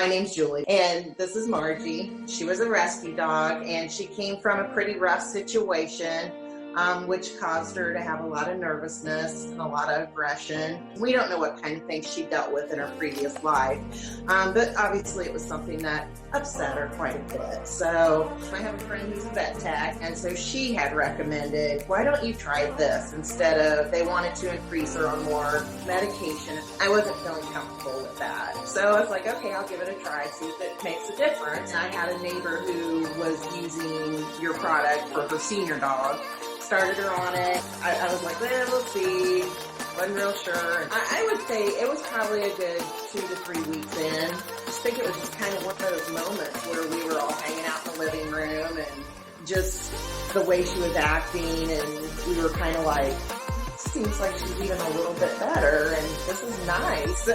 My name's Julie, and this is Margie. She was a rescue dog, and she came from a pretty rough situation, which caused her to have a lot of nervousness and a lot of aggression. We don't know what kind of things she dealt with in her previous life, but obviously it was something that upset her quite a bit. So I have a friend who's a vet tech, and so she had recommended, why don't you try this instead of, they wanted to increase her on more medication. I wasn't feeling comfortable with that. So I was like, okay, I'll give it a try, see if it makes a difference. And I had a neighbor who was using your product for her senior dog. Started her on it. I was like, well, we'll see. Wasn't real sure. I would say it was probably a good 2 to 3 weeks in. I just think it was just kind of one of those moments where we were all hanging out in the living room and just the way she was acting, and we were kind of like, seems like she's even a little bit better, and this is nice.